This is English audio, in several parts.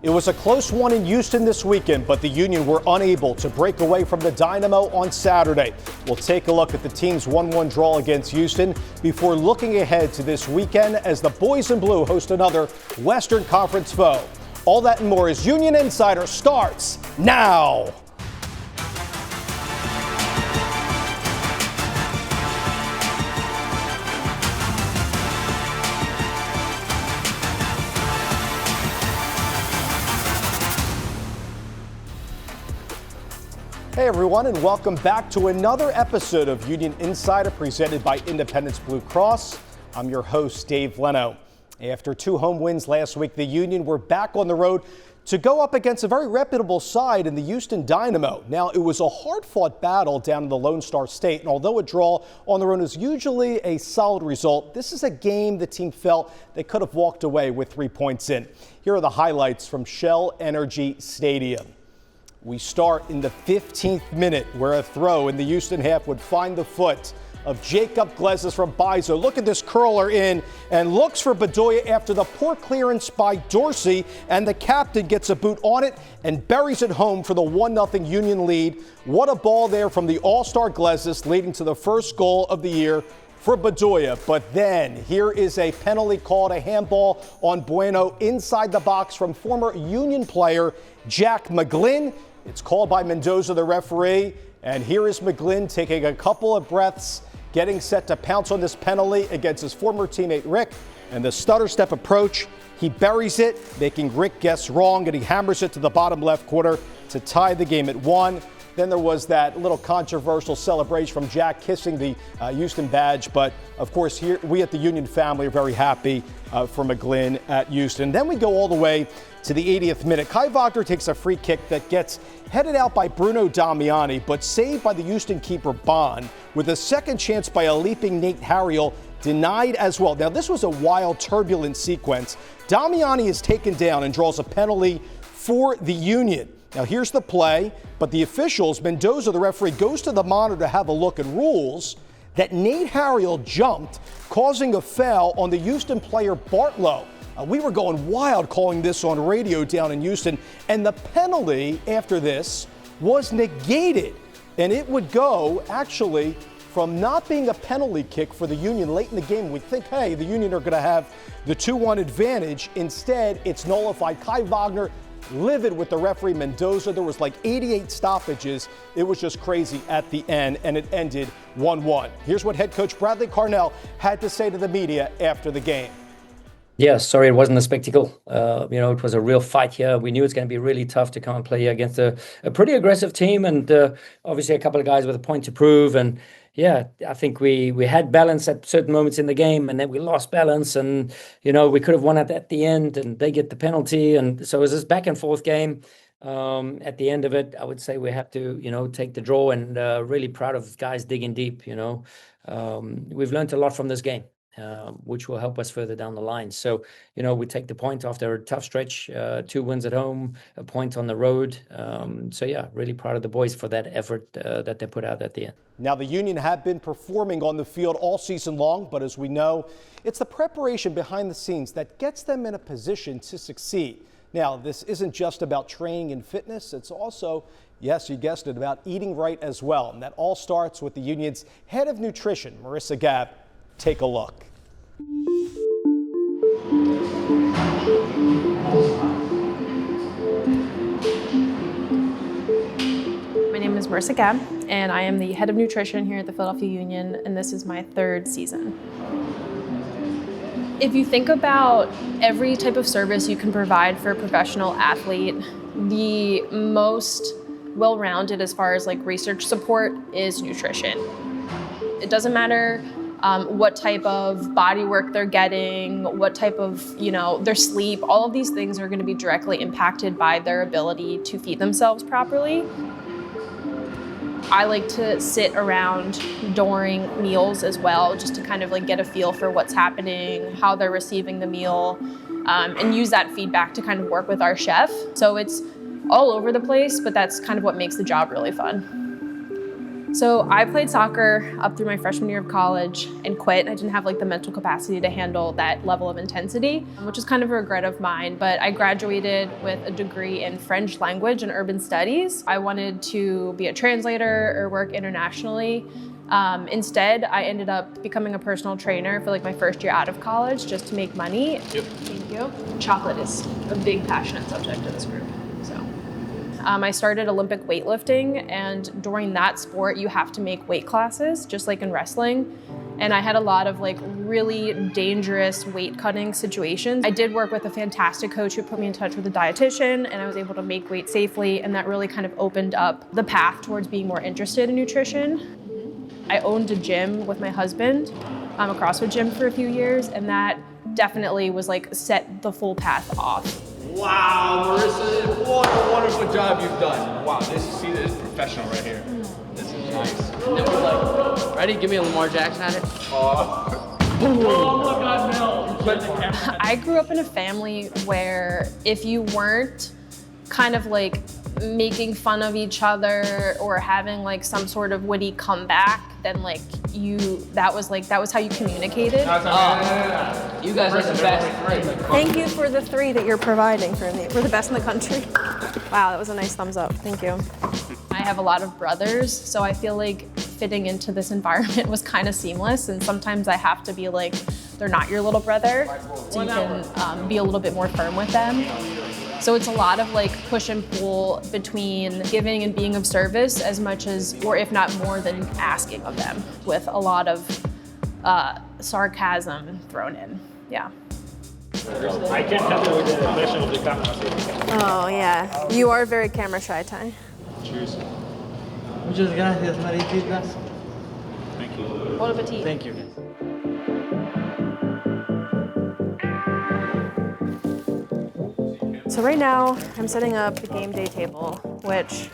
It was a close one in Houston this weekend, but the Union were unable to break away from the Dynamo on Saturday. We'll take a look at the team's 1-1 draw against Houston before looking ahead to this weekend as the Boys in Blue host another Western Conference foe. All that and more as Union Insider starts now. Hey everyone, and welcome back to another episode of Union Insider presented by Independence Blue Cross. I'm your host, Dave Leno. After 2 home wins last week, the Union were back on the road to go up against a very reputable side in the Houston Dynamo. Now, it was a hard-fought battle down in the Lone Star State, and although a draw on the road is usually a solid result, this is a game the team felt they could have walked away with 3 points in. Here are the highlights from Shell Energy Stadium. We start in the 15th minute where a throw in the Houston half would find the foot of Jacob Glezes from Bizo. Look at this curler in and looks for Bedoya after the poor clearance by Dorsey, and the captain gets a boot on it and buries it home for the 1-0 Union lead. What a ball there from the all-star Glezes, leading to the first goal of the year for Bedoya. But then here is a penalty called, a handball on Bueno inside the box from former Union player Jack McGlynn. It's called by Mendoza, the referee, and here is McGlynn taking a couple of breaths, getting set to pounce on this penalty against his former teammate Rick, and the stutter step approach, he buries it, making Rick guess wrong, and he hammers it to the bottom left corner to tie the game at 1. Then there was that little controversial celebration from Jack kissing the Houston badge. But, of course, here we at the Union family are very happy for McGlynn at Houston. Then we go all the way to the 80th minute. Kai Wagner takes a free kick that gets headed out by Bruno Damiani, but saved by the Houston keeper Bond, with a second chance by a leaping Nate Harriel denied as well. Now, this was a wild, turbulent sequence. Damiani is taken down and draws a penalty for the Union. Now, here's the play, but the officials, Mendoza, the referee, goes to the monitor to have a look and rules that Nate Harriel jumped, causing a foul on the Houston player Bartlow. We were going wild calling this on radio down in Houston, and the penalty after this was negated, and it would go actually from not being a penalty kick for the Union late in the game. We think, hey, the Union are going to have the 2-1 advantage. Instead, it's nullified. Kai Wagner livid with the referee Mendoza. There was like 88 stoppages. It was just crazy at the end, and it ended 1-1. Here's what head coach Bradley Carnell had to say to the media after the game. Yeah, sorry, it wasn't a spectacle. It was a real fight here. We knew it's going to be really tough to come and play here against a pretty aggressive team, and obviously a couple of guys with a point to prove. And yeah, I think we had balance at certain moments in the game, and then we lost balance, and we could have won it at the end, and they get the penalty, and so it was this back and forth game. At the end of it, I would say we have to take the draw, and really proud of guys digging deep. We've learned a lot from this game, which will help us further down the line. So, we take the point after a tough stretch, 2 wins at home, a point on the road. So, yeah, really proud of the boys for that effort that they put out at the end. Now, the Union have been performing on the field all season long, but as we know, it's the preparation behind the scenes that gets them in a position to succeed. Now, this isn't just about training and fitness. It's also, yes, you guessed it, about eating right as well. And that all starts with the Union's head of nutrition, Marissa Gabb. Take a look. My name is Marissa Gabb, and I am the head of nutrition here at the Philadelphia Union, and this is my 3rd season. If you think about every type of service you can provide for a professional athlete, the most well-rounded as far as research support is nutrition. It doesn't matter what type of body work they're getting, what type of, their sleep, all of these things are going to be directly impacted by their ability to feed themselves properly. I like to sit around during meals as well, just to kind of get a feel for what's happening, how they're receiving the meal, and use that feedback to kind of work with our chef. So it's all over the place, but that's kind of what makes the job really fun. So I played soccer up through my freshman year of college and quit. I didn't have like the mental capacity to handle that level of intensity, which is kind of a regret of mine. But I graduated with a degree in French language and urban studies. I wanted to be a translator or work internationally. Instead, I ended up becoming a personal trainer for like my first year out of college just to make money. Yep. Thank you. Chocolate is a big passionate subject to this group. I started Olympic weightlifting, and during that sport, you have to make weight classes, just like in wrestling. And I had a lot of like really dangerous weight cutting situations. I did work with a fantastic coach who put me in touch with a dietitian, and I was able to make weight safely, and that really kind of opened up the path towards being more interested in nutrition. I owned a gym with my husband, a CrossFit gym for a few years, and that definitely was like set the full path off. Wow, Marissa, what a wonderful job you've done. Wow, this is professional right here. This is nice. And then we're like, ready? Give me a Lamar Jackson at it. Oh my God, no. I grew up in a family where if you weren't kind of like making fun of each other or having like some sort of witty comeback, then like that was how you communicated. You guys are the best. Thank you for the 3 that you're providing for me. We're the best in the country. Wow, that was a nice thumbs up. Thank you. I have a lot of brothers, so I feel like fitting into this environment was kind of seamless, and sometimes I have to be like, they're not your little brother, so you can be a little bit more firm with them. So it's a lot of like push and pull between giving and being of service as much as, or if not more than asking of them, with a lot of sarcasm thrown in. Yeah. I can't tell you with the question of the camera. Oh yeah, you are very camera shy, Ty. Cheers. Muchas gracias, Mariquita. Thank you. Bon appetit. Thank you. So right now, I'm setting up the game day table, which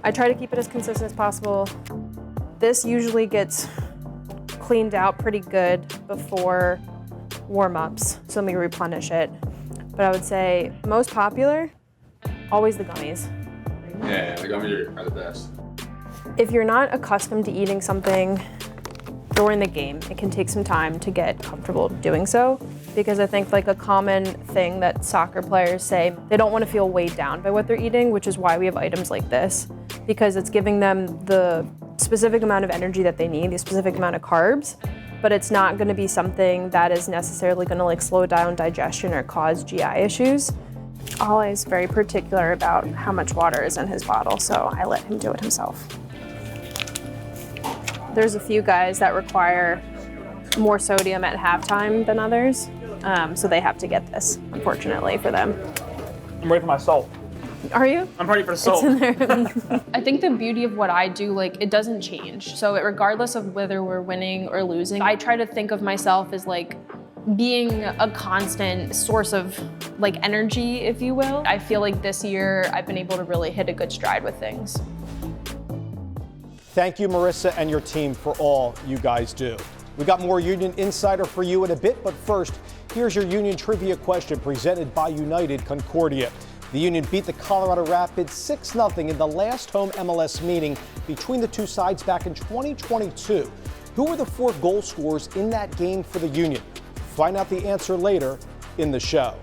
I try to keep it as consistent as possible. This usually gets cleaned out pretty good before warm-ups, so let me replenish it. But I would say most popular, always the gummies. Yeah, the gummies are the best. If you're not accustomed to eating something during the game, it can take some time to get comfortable doing so, because I think like a common thing that soccer players say, they don't want to feel weighed down by what they're eating, which is why we have items like this, because it's giving them the specific amount of energy that they need, the specific amount of carbs, but it's not going to be something that is necessarily going to like slow down digestion or cause GI issues. Ollie is very particular about how much water is in his bottle, so I let him do it himself. There's a few guys that require more sodium at halftime than others, so they have to get this, unfortunately, for them. I'm ready for my salt. Are you? I'm ready for the salt. It's in there. I think the beauty of what I do, like, it doesn't change. So regardless of whether we're winning or losing, I try to think of myself as like being a constant source of like energy, if you will. I feel like this year I've been able to really hit a good stride with things. Thank you, Marissa, and your team for all you guys do. We got more Union Insider for you in a bit, but first, here's your Union trivia question presented by United Concordia. The Union beat the Colorado Rapids 6-0 in the last home MLS meeting between the two sides back in 2022. Who were the 4 goal scorers in that game for the Union? Find out the answer later in the show.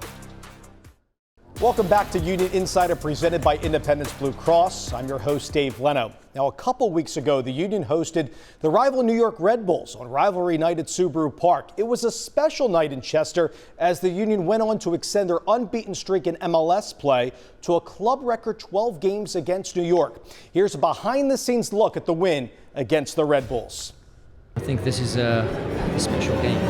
Welcome back to Union Insider presented by Independence Blue Cross. I'm your host, Dave Leno. Now, a couple weeks ago, the Union hosted the rival New York Red Bulls on Rivalry Night at Subaru Park. It was a special night in Chester as the Union went on to extend their unbeaten streak in MLS play to a club record 12 games against New York. Here's a behind-the-scenes look at the win against the Red Bulls. I think this is a special game.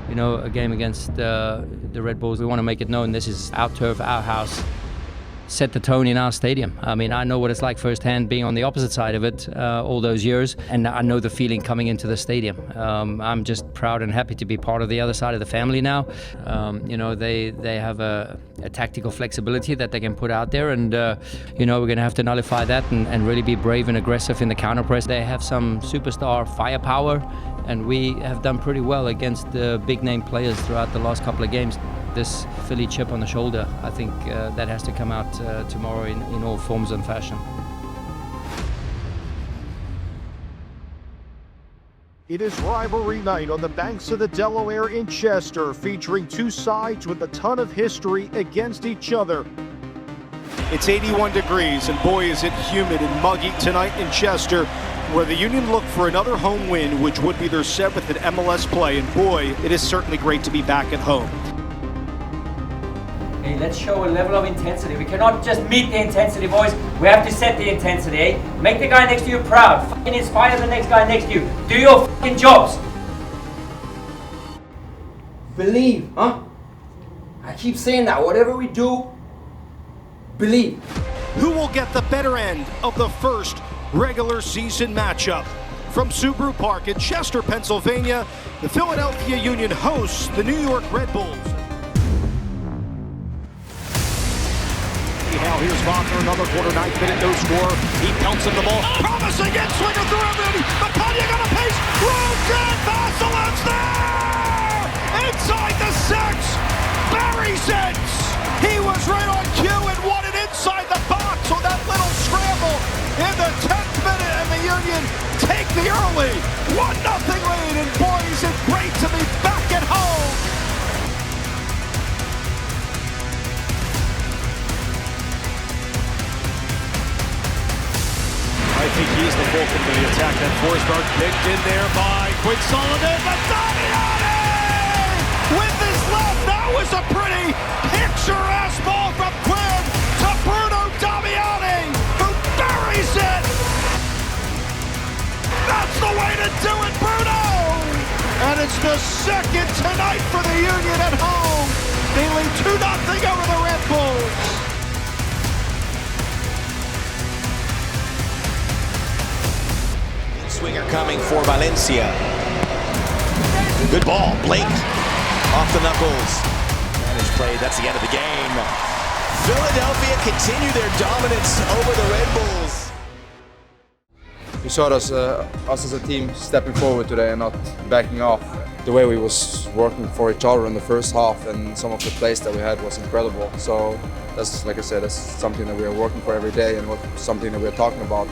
You know, a game against the Red Bulls, we want to make it known this is our turf, our house. Set the tone in our stadium. I mean, I know what it's like firsthand being on the opposite side of it all those years, and I know the feeling coming into the stadium. I'm just proud and happy to be part of the other side of the family now. You know, they have a tactical flexibility that they can put out there, and you know, we're going to have to nullify that and really be brave and aggressive in the counter press. They have some superstar firepower, and we have done pretty well against the big name players throughout the last couple of games. This Philly chip on the shoulder, I think that has to come out tomorrow in all forms and fashion. It is rivalry night on the banks of the Delaware in Chester, featuring two sides with a ton of history against each other. It's 81 degrees, and boy is it humid and muggy tonight in Chester, where the Union look for another home win, which would be their 7th in MLS play, and boy, it is certainly great to be back at home. Hey, let's show a level of intensity. We cannot just meet the intensity, boys. We have to set the intensity, eh? Make the guy next to you proud. Fucking inspire the next guy next to you. Do your fucking jobs. Believe, huh? I keep saying that. Whatever we do, believe. Who will get the better end of the first regular season matchup? From Subaru Park in Chester, Pennsylvania, the Philadelphia Union hosts the New York Red Bulls. Here's Wagner, another quarter, 9th minute, no score. He pelts him the ball. Promising in, swinger through everybody. Macadia got a pace. Rosen Vasilev's there! Inside the 6. Buries it! He was right on cue and won it inside the box on that little scramble in the 10th minute, and the Union take the early 1-0 lead. And boy, is it great to be back at home! I think he's the fulcrum for the attack. That Forsberg picked in there by Quinn Sullivan. But Damiani! With his left, that was a pretty picturesque ball from Quinn to Bruno Damiani, who buries it! That's the way to do it, Bruno! And it's the second tonight for the Union at home. They lead 2-0 over the Red Bulls. Swinger coming for Valencia. Good ball, Blake off the knuckles. Managed play, that's the end of the game. Philadelphia continue their dominance over the Red Bulls. We saw us as a team stepping forward today and not backing off. The way we was working for each other in the first half and some of the plays that we had was incredible. So that's, like I said, that's something that we are working for every day and something that we're talking about.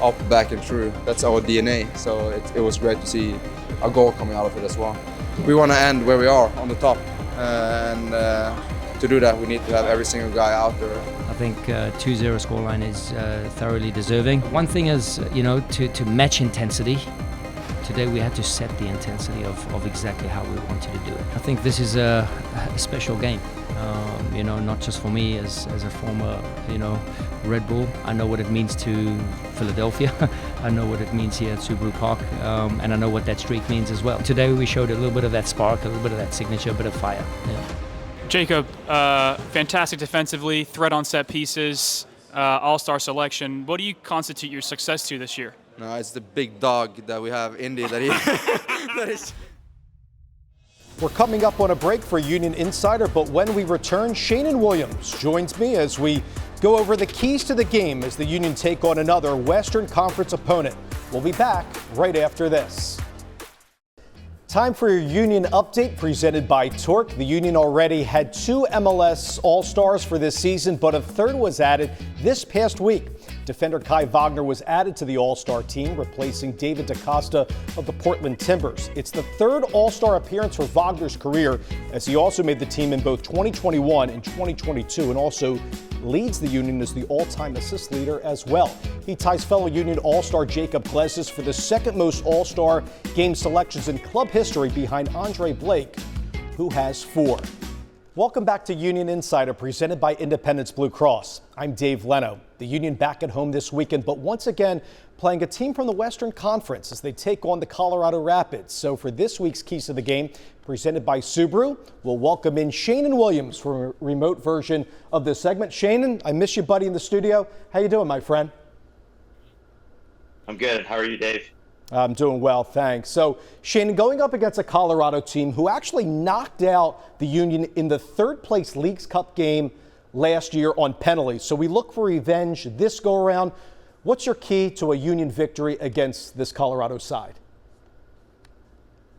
Up, back and through. That's our DNA, so it was great to see a goal coming out of it as well. We want to end where we are, on the top, and to do that we need to have every single guy out there. I think 2-0 scoreline is thoroughly deserving. One thing is, to match intensity. Today we had to set the intensity of exactly how we wanted to do it. I think this is a special game. Not just for me as a former, Red Bull. I know what it means to Philadelphia. I know what it means here at Subaru Park, and I know what that streak means as well. Today we showed a little bit of that spark, a little bit of that signature, a bit of fire. Yeah. Jacob, fantastic defensively, threat on set pieces, all-star selection. What do you constitute your success to this year? No, it's the big dog that we have, Indy, that he that is. We're coming up on a break for Union Insider, but when we return, Sheanon Williams joins me as we go over the keys to the game as the Union take on another Western Conference opponent. We'll be back right after this. Time for your Union update presented by Torque. The Union already had 2 MLS All-Stars for this season, but a third was added this past week. Defender Kai Wagner was added to the All-Star team, replacing David DaCosta of the Portland Timbers. It's the 3rd All-Star appearance for Wagner's career, as he also made the team in both 2021 and 2022, and also leads the Union as the all-time assist leader as well. He ties fellow Union All-Star Jacob Glesnes for the 2nd most All-Star game selections in club history, behind Andre Blake, who has 4. Welcome back to Union Insider, presented by Independence Blue Cross. I'm Dave Leno. The Union back at home this weekend, but once again playing a team from the Western Conference as they take on the Colorado Rapids. So for this week's Keys to the Game, presented by Subaru, we'll welcome in Sheanon Williams for a remote version of this segment. Sheanon, I miss you, buddy, in the studio. How you doing, my friend? I'm good. How are you, Dave? I'm doing well, thanks. So, Sheanon, going up against a Colorado team who actually knocked out the Union in the 3rd-place Leagues Cup game last year on penalties. So we look for revenge this go-around. What's your key to a Union victory against this Colorado side?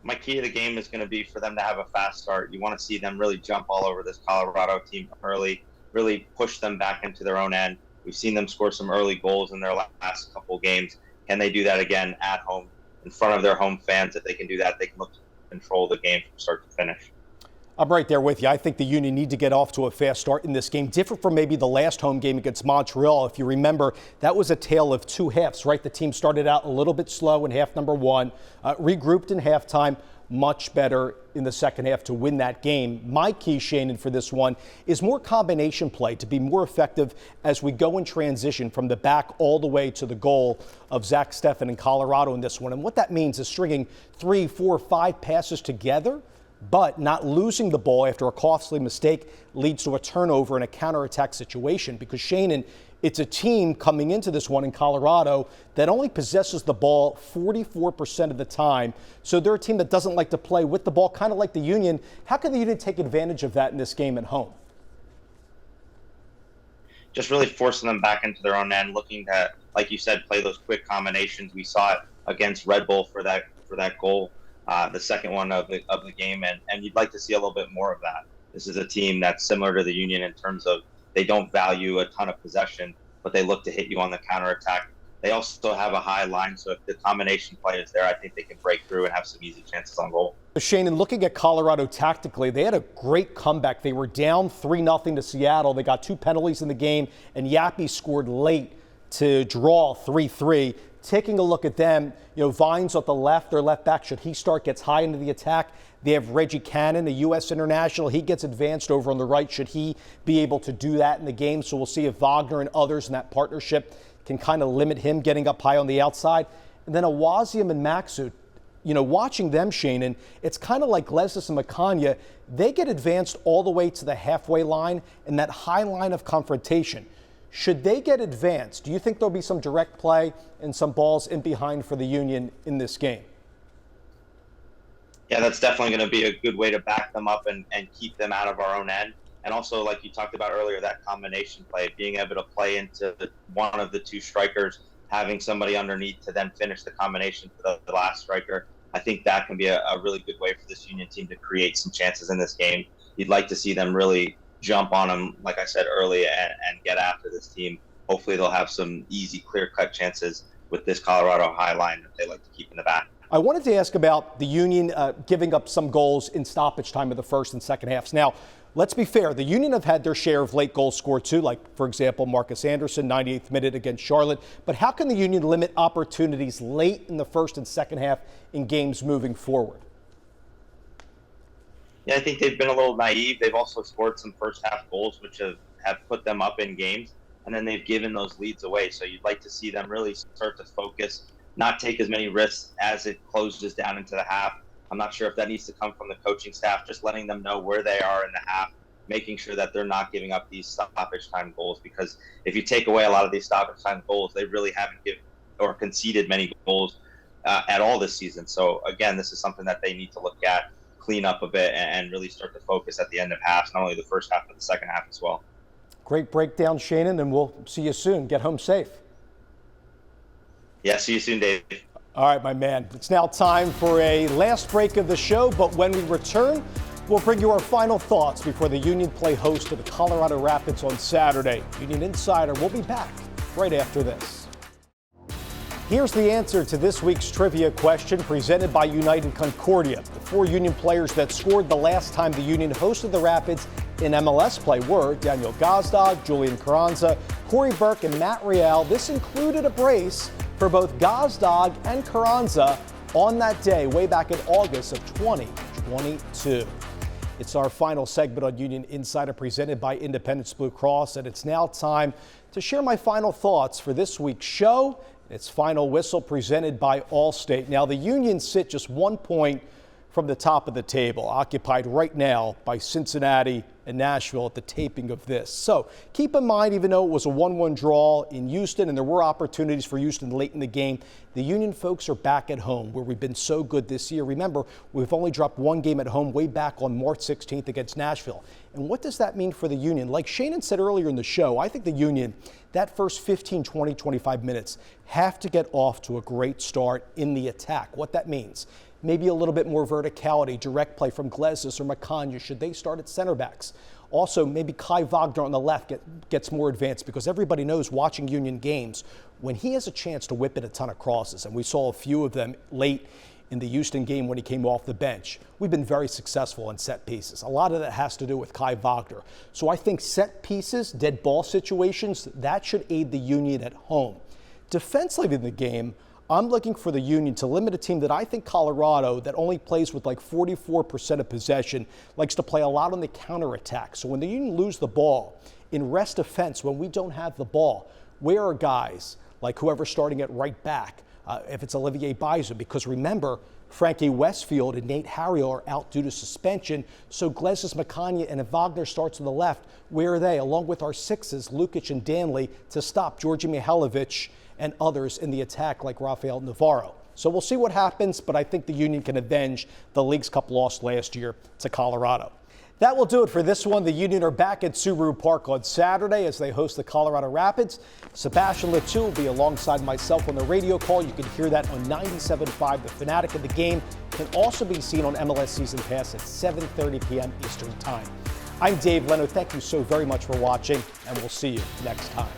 My key to the game is going to be for them to have a fast start. You want to see them really jump all over this Colorado team early, really push them back into their own end. We've seen them score some early goals in their last couple games. Can they do that again at home in front of their home fans? If they can do that, they can look to control the game from start to finish. I'm right there with you. I think the Union need to get off to a fast start in this game, different from maybe the last home game against Montreal. If you remember, that was a tale of two halves, right? The team started out a little bit slow in half number one, regrouped in halftime, much better in the second half to win that game. My key, Sheanon, for this one is more combination play to be more effective as we go in transition from the back all the way to the goal of Zach Steffen in Colorado in this one. And what that means is stringing 3, 4, 5 passes together, but not losing the ball after a costly mistake leads to a turnover in a counterattack situation. Because, Sheanon, it's a team coming into this one in Colorado that only possesses the ball 44% of the time. So they're a team that doesn't like to play with the ball, kind of like the Union. How can the Union take advantage of that in this game at home? Just really forcing them back into their own end, looking to, like you said, play those quick combinations. We saw it against Red Bull for that goal. The second one of the game, and you'd like to see a little bit more of that. This is a team that's similar to the Union in terms of they don't value a ton of possession, but they look to hit you on the counterattack. They also have a high line, so if the combination play is there, I think they can break through and have some easy chances on goal. Sheanon, looking at Colorado tactically, they had a great comeback. They were down 3-0 to Seattle. They got 2 penalties in the game, and Yappy scored late to draw 3-3. Taking a look at them, Vines at the left, their left back, should he start, gets high into the attack. They have Reggie Cannon, a U.S. international. He gets advanced over on the right. Should he be able to do that in the game? So we'll see if Wagner and others in that partnership can kind of limit him getting up high on the outside. And then Awaziam and Maxud, watching them, Sheanon, it's kind of like Lesis and Makanya. They get advanced all the way to the halfway line in that high line of confrontation. Should they get advanced, do you think there'll be some direct play and some balls in behind for the Union in this game? Yeah, that's definitely going to be a good way to back them up and keep them out of our own end. And also, like you talked about earlier, that combination play, being able to play into one of the 2 strikers, having somebody underneath to then finish the combination for the last striker. I think that can be a really good way for this Union team to create some chances in this game. You'd like to see them really jump on them, like I said earlier, and get after this team. Hopefully they'll have some easy, clear-cut chances with this Colorado high line that they like to keep in the back. I wanted to ask about the Union giving up some goals in stoppage time of the first and second halves. Now, let's be fair. The Union have had their share of late goals scored too, like, for example, Marcus Anderson, 98th minute against Charlotte. But how can the Union limit opportunities late in the first and second half in games moving forward? Yeah, I think they've been a little naive. They've also scored some first half goals, which have put them up in games, and then they've given those leads away. So you'd like to see them really start to focus, not take as many risks as it closes down into the half. I'm not sure if that needs to come from the coaching staff, just letting them know where they are in the half, making sure that they're not giving up these stoppage time goals, because if you take away a lot of these stoppage time goals, they really haven't given or conceded many goals at all this season. So again, this is something that they need to look at, clean up a bit, and really start to focus at the end of halves, not only the first half, but the second half as well. Great breakdown, Sheanon, and we'll see you soon. Get home safe. Yeah, see you soon, Dave. All right, my man. It's now time for a last break of the show, but when we return, we'll bring you our final thoughts before the Union play host to the Colorado Rapids on Saturday. Union Insider will be back right after this. Here's the answer to this week's trivia question presented by United Concordia. The 4 Union players that scored the last time the Union hosted the Rapids in MLS play were Daniel Gazdag, Julian Carranza, Corey Burke, and Matt Real. This included a brace for both Gazdag and Carranza on that day way back in August of 2022. It's our final segment on Union Insider presented by Independence Blue Cross, and it's now time to share my final thoughts for this week's show. It's final whistle presented by Allstate. Now, the Union sit just 1 point from the top of the table, occupied right now by Cincinnati and Nashville at the taping of this. So keep in mind, even though it was a 1-1 draw in Houston and there were opportunities for Houston late in the game, the Union folks are back at home where we've been so good this year. Remember, we've only dropped 1 game at home way back on March 16th against Nashville. And what does that mean for the Union? Like Sheanon said earlier in the show, I think the Union, that first 15, 20, 25 minutes, have to get off to a great start in the attack. What that means, Maybe a little bit more verticality, direct play from Glezos or Makanya. Should they start at center backs? Also, maybe Kai Wagner on the left gets more advanced, because everybody knows watching Union games, when he has a chance to whip in a ton of crosses, and we saw a few of them late in the Houston game when he came off the bench, we've been very successful in set pieces. A lot of that has to do with Kai Wagner. So I think set pieces, dead ball situations, that should aid the Union at home. Defensively in the game, I'm looking for the Union to limit a team that I think Colorado, that only plays with like 44% of possession, likes to play a lot on the counterattack. So when the Union lose the ball in rest defense, when we don't have the ball, where are guys like whoever's starting at right back? If it's Olivier Bison, because remember, Frankie Westfield and Nate Harriel are out due to suspension. So Glezos, Makanya, and if Wagner starts on the left, where are they? Along with our sixes, Lukic and Danley, to stop Georgi Mihailovic and others in the attack like Rafael Navarro. So we'll see what happens, but I think the Union can avenge the League's Cup loss last year to Colorado. That will do it for this one. The Union are back at Subaru Park on Saturday as they host the Colorado Rapids. Sebastian Letou will be alongside myself on the radio call. You can hear that on 97.5 The Fanatic, of the game can also be seen on MLS Season Pass at 7:30 p.m. Eastern Time. I'm Dave Leno. Thank you so very much for watching, and we'll see you next time.